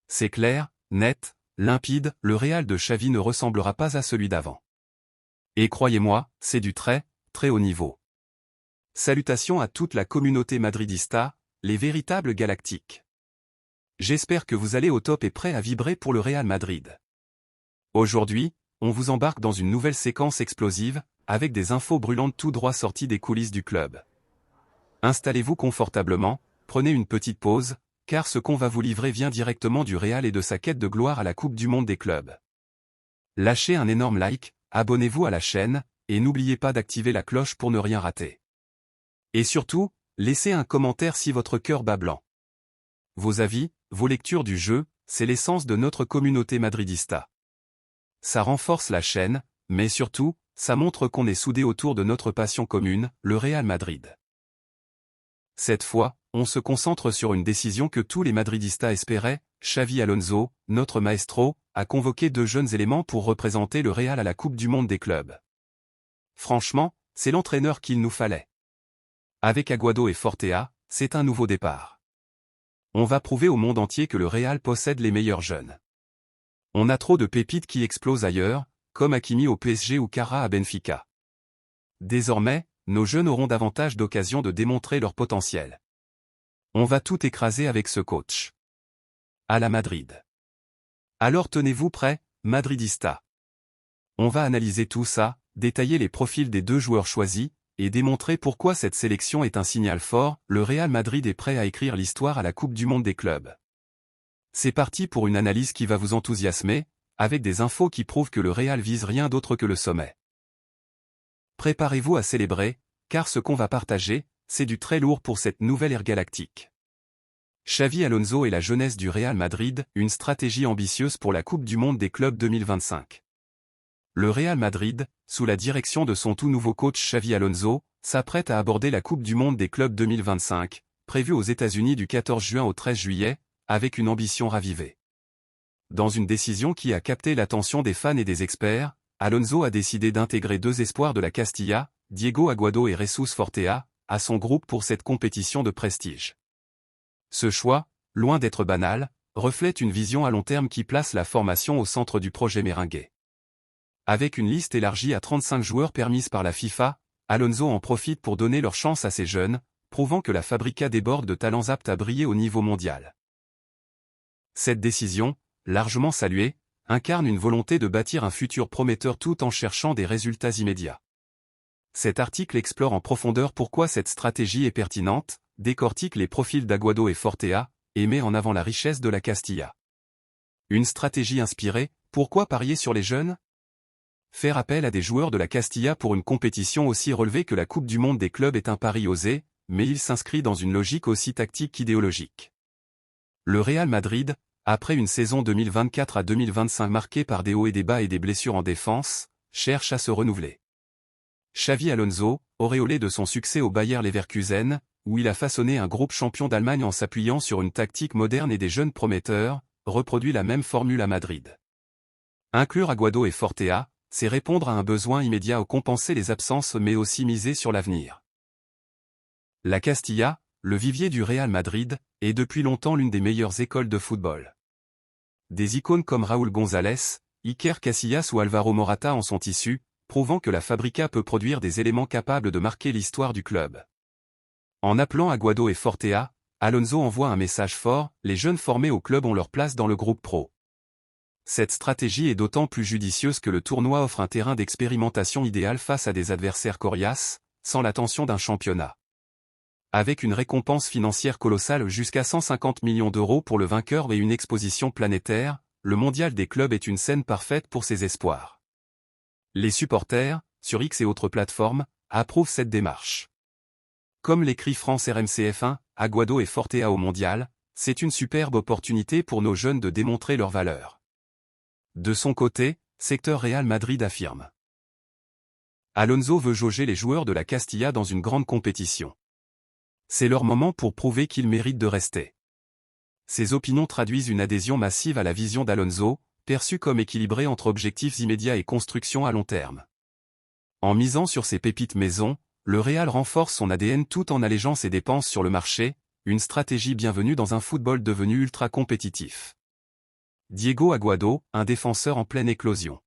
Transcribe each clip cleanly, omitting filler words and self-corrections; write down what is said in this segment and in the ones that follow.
C'est clair, net, limpide, le Real de Xavi ne ressemblera pas à celui d'avant. Et croyez-moi, c'est du très, très haut niveau. Salutations à toute la communauté madridista, les véritables galactiques. J'espère que vous allez au top et prêts à vibrer pour le Real Madrid. Aujourd'hui, on vous embarque dans une nouvelle séquence explosive, avec des infos brûlantes tout droit sorties des coulisses du club. Installez-vous confortablement, prenez une petite pause, car ce qu'on va vous livrer vient directement du Real et de sa quête de gloire à la Coupe du Monde des clubs. Lâchez un énorme like, abonnez-vous à la chaîne, et n'oubliez pas d'activer la cloche pour ne rien rater. Et surtout, laissez un commentaire si votre cœur bat blanc. Vos avis, vos lectures du jeu, c'est l'essence de notre communauté madridista. Ça renforce la chaîne, mais surtout, ça montre qu'on est soudés autour de notre passion commune, le Real Madrid. Cette fois, on se concentre sur une décision que tous les madridistas espéraient. Xavi Alonso, notre maestro, a convoqué 2 jeunes éléments pour représenter le Real à la Coupe du Monde des clubs. Franchement, c'est l'entraîneur qu'il nous fallait. Avec Aguado et Fortea, c'est un nouveau départ. On va prouver au monde entier que le Real possède les meilleurs jeunes. On a trop de pépites qui explosent ailleurs, comme Hakimi au PSG ou Kara à Benfica. Désormais, nos jeunes auront davantage d'occasions de démontrer leur potentiel. On va tout écraser avec ce coach. À la Madrid. Alors tenez-vous prêts, madridista. On va analyser tout ça, détailler les profils des 2 joueurs choisis, et démontrer pourquoi cette sélection est un signal fort. Le Real Madrid est prêt à écrire l'histoire à la Coupe du Monde des clubs. C'est parti pour une analyse qui va vous enthousiasmer, avec des infos qui prouvent que le Real vise rien d'autre que le sommet. Préparez-vous à célébrer, car ce qu'on va partager, c'est du très lourd pour cette nouvelle ère galactique. Xavi Alonso et la jeunesse du Real Madrid, une stratégie ambitieuse pour la Coupe du Monde des clubs 2025. Le Real Madrid, sous la direction de son tout nouveau coach Xavi Alonso, s'apprête à aborder la Coupe du Monde des clubs 2025, prévue aux États-Unis du 14 juin au 13 juillet, avec une ambition ravivée. Dans une décision qui a capté l'attention des fans et des experts, Alonso a décidé d'intégrer 2 espoirs de la Castilla, Diego Aguado et Jesus Fortea, à son groupe pour cette compétition de prestige. Ce choix, loin d'être banal, reflète une vision à long terme qui place la formation au centre du projet merengue. Avec une liste élargie à 35 joueurs permise par la FIFA, Alonso en profite pour donner leur chance à ces jeunes, prouvant que la Fabrica déborde de talents aptes à briller au niveau mondial. Cette décision, largement saluée, incarne une volonté de bâtir un futur prometteur tout en cherchant des résultats immédiats. Cet article explore en profondeur pourquoi cette stratégie est pertinente, décortique les profils d'Aguado et Fortea, et met en avant la richesse de la Castilla. Une stratégie inspirée, pourquoi parier sur les jeunes ? Faire appel à des joueurs de la Castilla pour une compétition aussi relevée que la Coupe du Monde des clubs est un pari osé, mais il s'inscrit dans une logique aussi tactique qu'idéologique. Le Real Madrid, après une saison 2024 à 2025 marquée par des hauts et des bas et des blessures en défense, cherche à se renouveler. Xavi Alonso, auréolé de son succès au Bayer Leverkusen, où il a façonné un groupe champion d'Allemagne en s'appuyant sur une tactique moderne et des jeunes prometteurs, reproduit la même formule à Madrid. Inclure Aguado et Fortea, c'est répondre à un besoin immédiat ou compenser les absences mais aussi miser sur l'avenir. La Castilla, le vivier du Real Madrid, est depuis longtemps l'une des meilleures écoles de football. Des icônes comme Raúl González, Iker Casillas ou Alvaro Morata en sont issus, prouvant que la Fabrica peut produire des éléments capables de marquer l'histoire du club. En appelant Aguado et Fortea, Alonso envoie un message fort, les jeunes formés au club ont leur place dans le groupe pro. Cette stratégie est d'autant plus judicieuse que le tournoi offre un terrain d'expérimentation idéal face à des adversaires coriaces, sans la tension d'un championnat. Avec une récompense financière colossale jusqu'à 150 millions d'euros pour le vainqueur et une exposition planétaire, le mondial des clubs est une scène parfaite pour ses espoirs. Les supporters, sur X et autres plateformes, approuvent cette démarche. Comme l'écrit France RMCF1, Aguado et Fortea au mondial, c'est une superbe opportunité pour nos jeunes de démontrer leur valeur. De son côté, secteur Real Madrid affirme. Alonso veut jauger les joueurs de la Castilla dans une grande compétition. C'est leur moment pour prouver qu'ils méritent de rester. Ces opinions traduisent une adhésion massive à la vision d'Alonso, perçue comme équilibrée entre objectifs immédiats et construction à long terme. En misant sur ses pépites maison, le Real renforce son ADN tout en allégeant ses dépenses sur le marché, une stratégie bienvenue dans un football devenu ultra compétitif. Diego Aguado, un défenseur en pleine éclosion.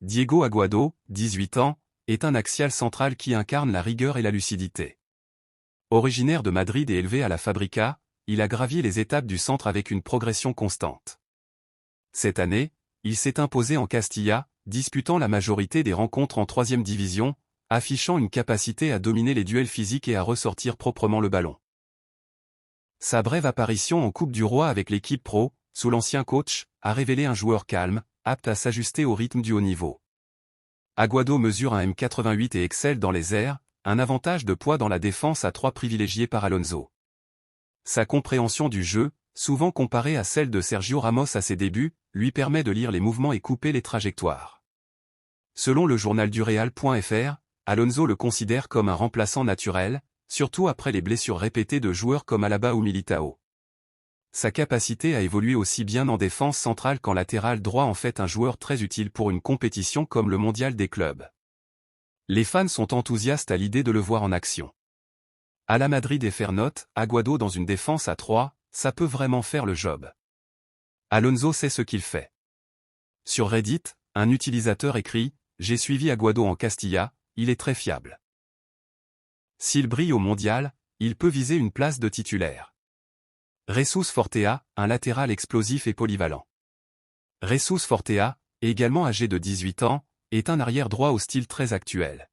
Diego Aguado, 18 ans, est un axial central qui incarne la rigueur et la lucidité. Originaire de Madrid et élevé à la Fábrica, il a gravi les étapes du centre avec une progression constante. Cette année, il s'est imposé en Castilla, disputant la majorité des rencontres en 3e division, affichant une capacité à dominer les duels physiques et à ressortir proprement le ballon. Sa brève apparition en Coupe du Roi avec l'équipe pro, sous l'ancien coach, a révélé un joueur calme, apte à s'ajuster au rythme du haut niveau. Aguado mesure un m88 et excelle dans les airs, un avantage de poids dans la défense à 3 privilégié par Alonso. Sa compréhension du jeu, souvent comparée à celle de Sergio Ramos à ses débuts, lui permet de lire les mouvements et couper les trajectoires. Selon le journal du Real.fr, Alonso le considère comme un remplaçant naturel, surtout après les blessures répétées de joueurs comme Alaba ou Militao. Sa capacité à évoluer aussi bien en défense centrale qu'en latéral droit en fait un joueur très utile pour une compétition comme le Mondial des clubs. Les fans sont enthousiastes à l'idée de le voir en action. À la Madrid et faire note, Aguado dans une défense à 3, ça peut vraiment faire le job. Alonso sait ce qu'il fait. Sur Reddit, un utilisateur écrit « J'ai suivi Aguado en Castilla, il est très fiable. S'il brille au mondial, il peut viser une place de titulaire. » Jesus Fortea, un latéral explosif et polyvalent. Jesus Fortea, également âgé de 18 ans, est un arrière droit au style très actuel.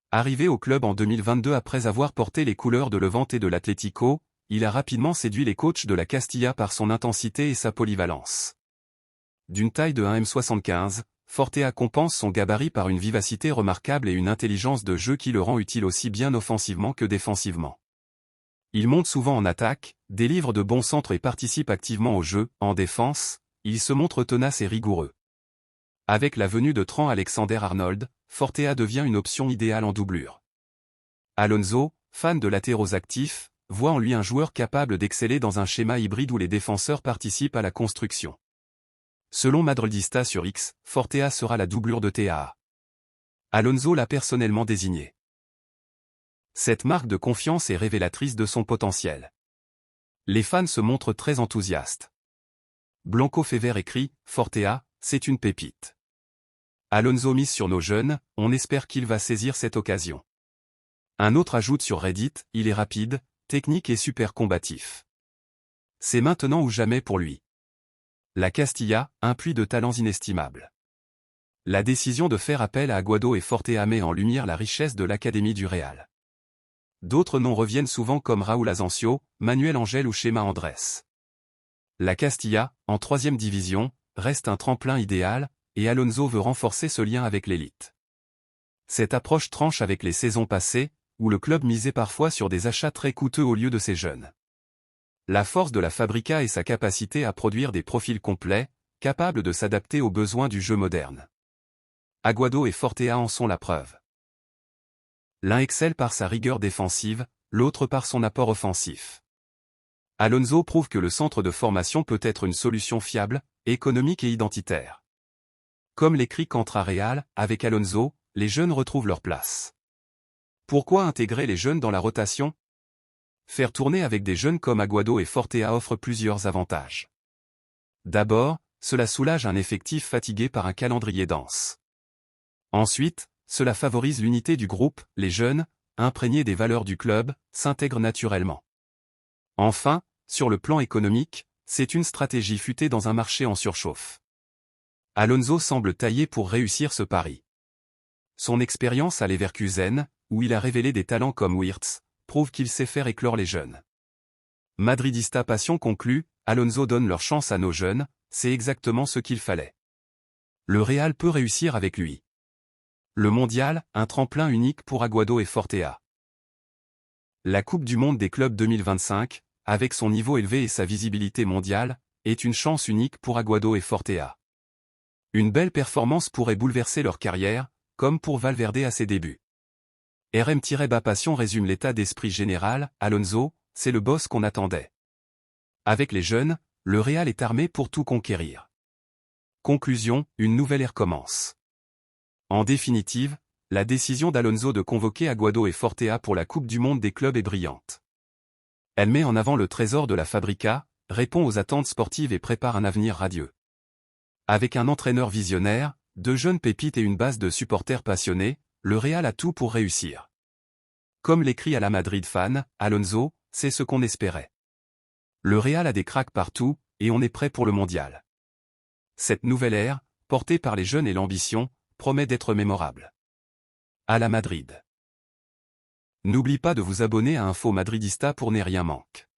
Arrivé au club en 2022 après avoir porté les couleurs de Levante et de l'Atlético, il a rapidement séduit les coachs de la Castilla par son intensité et sa polyvalence. D'une taille de 1m75, Fortea compense son gabarit par une vivacité remarquable et une intelligence de jeu qui le rend utile aussi bien offensivement que défensivement. Il monte souvent en attaque, délivre de bons centres et participe activement au jeu. En défense, il se montre tenace et rigoureux. Avec la venue de Trent Alexander-Arnold, Fortea devient une option idéale en doublure. Alonso, fan de latéraux actifs, voit en lui un joueur capable d'exceller dans un schéma hybride où les défenseur participent à la construction. Selon Madridista sur X, Fortea sera la doublure de TAA. Alonso l'a personnellement désigné. Cette marque de confiance est révélatrice de son potentiel. Les fans se montrent très enthousiastes. Blanco Fever écrit « Fortea, c'est une pépite. Alonso mise sur nos jeunes, on espère qu'il va saisir cette occasion. » Un autre ajoute sur Reddit « Il est rapide, technique et super combatif. C'est maintenant ou jamais pour lui. » La Castilla, un puits de talents inestimables. La décision de faire appel à Aguado et Fortea met en lumière la richesse de l'Académie du Real. D'autres noms reviennent souvent comme Raúl Asensio, Manuel Angel ou Chema Andrés. La Castilla, en 3e division, reste un tremplin idéal, et Alonso veut renforcer ce lien avec l'élite. Cette approche tranche avec les saisons passées, où le club misait parfois sur des achats très coûteux au lieu de ces jeunes. La force de la Fábrica est sa capacité à produire des profils complets, capables de s'adapter aux besoins du jeu moderne. Aguado et Fortea en sont la preuve. L'un excelle par sa rigueur défensive, l'autre par son apport offensif. Alonso prouve que le centre de formation peut être une solution fiable, économique et identitaire. Comme l'écrit Cantra Real, avec Alonso, les jeunes retrouvent leur place. Pourquoi intégrer les jeunes dans la rotation ? Faire tourner avec des jeunes comme Aguado et Fortea offre plusieurs avantages. D'abord, cela soulage un effectif fatigué par un calendrier dense. Ensuite, cela favorise l'unité du groupe, les jeunes, imprégnés des valeurs du club, s'intègrent naturellement. Enfin, sur le plan économique, c'est une stratégie futée dans un marché en surchauffe. Alonso semble taillé pour réussir ce pari. Son expérience à Leverkusen, où il a révélé des talents comme Wirtz, prouve qu'il sait faire éclore les jeunes. Madridista Passion conclut, Alonso donne leur chance à nos jeunes, c'est exactement ce qu'il fallait. Le Real peut réussir avec lui. Le mondial, un tremplin unique pour Aguado et Fortea. La Coupe du Monde des clubs 2025, avec son niveau élevé et sa visibilité mondiale, est une chance unique pour Aguado et Fortea. Une belle performance pourrait bouleverser leur carrière, comme pour Valverde à ses débuts. RM-Passion résume l'état d'esprit général, Alonso, c'est le boss qu'on attendait. Avec les jeunes, le Real est armé pour tout conquérir. Conclusion, une nouvelle ère commence. En définitive, la décision d'Alonso de convoquer Aguado et Fortea pour la Coupe du Monde des clubs est brillante. Elle met en avant le trésor de la Fábrica, répond aux attentes sportives et prépare un avenir radieux. Avec un entraîneur visionnaire, 2 jeunes pépites et une base de supporters passionnés, le Real a tout pour réussir. Comme l'écrit à la Madrid fan, Alonso, c'est ce qu'on espérait. Le Real a des cracks partout, et on est prêt pour le mondial. Cette nouvelle ère, portée par les jeunes et l'ambition, promet d'être mémorable. À la Madrid. N'oublie pas de vous abonner à Info Madridista pour ne rien manquer.